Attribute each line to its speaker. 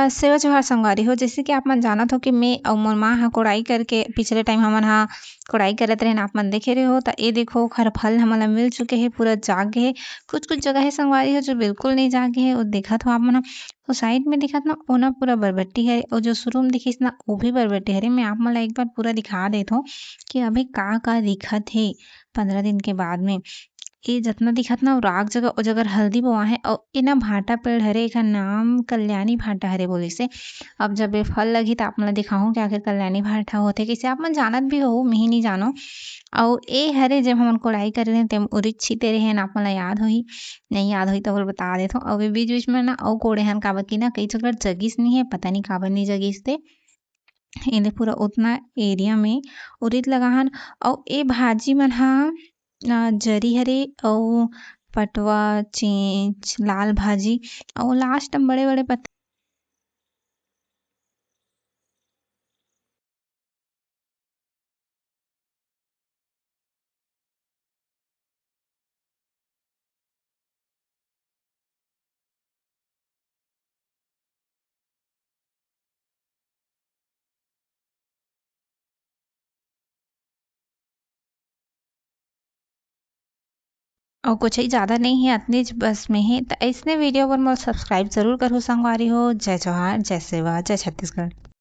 Speaker 1: सेवा जोहार संगवारी हो। जइसे कि आप मन जानत हो कि मैं अउ मोर माँ ह कोड़ाई करके पिछले टाइम हमन ह कोड़ाई करत रहेन, आप मन देखे रहे हो। त ए देखो ओखर फल हमन ला मिल चुके हे, पूरा जाग गे हे। कुछ-कुछ जगह हे संगवारी हो जो बिल्कुल नइ जागे हे, ओ देखत हो आप मन ह। तो साइड में दिखत ना ओना पूरा बरबट्टी हरे, अउ जो शुरू में दिखिस ना ओ भी बरबट्टी हरे। मैं आप मन ला एक बार पूरा दिखा देत हव कि अभी का-का दिखत हे 15 दिन के बाद में। ए जतना दिखत ना राग जगह ओ जगह हल्दी बोए हे, अउ ए ना भाटा पेड़ हरे, एखर नाम कल्याणी भाटा हरे बोलिस हे। अब जब ए फल लगही त आप मन ला दिखाहूँ कि आखिर कल्याणी भाटा होथे कइसे। आप मन जानत भी होहू, मैं ही नइ जानव। अउ ए हरे जब हमन कोड़ाई करे रहेन तेम उरीद छिते रहेन, आप मन ला याद होही। नइ याद होही त मोल बता देत हव। अउ ए बीच-बीच में ना अउ कोड़े हन काबर की ना कई जगह जगिस नी हे, पता नी काबर नी जगिस ते। एने पूरा उतना एरिया में उरीद लगाहन। अउ ए भाजी मन ह जरी हरे अउ पटवा, चेंच, लाल भाजी अउ लास्ट म बड़े-बड़े पत्ता अउ कुछ ज़्यादा नहीं हे, अतनेच बस में हे। त अइसने वीडियो बर मोला सब्सक्राइब ज़रूर करहु संगवारी हो। जय जोहार, जय सेवा, जय छत्तीसगढ़।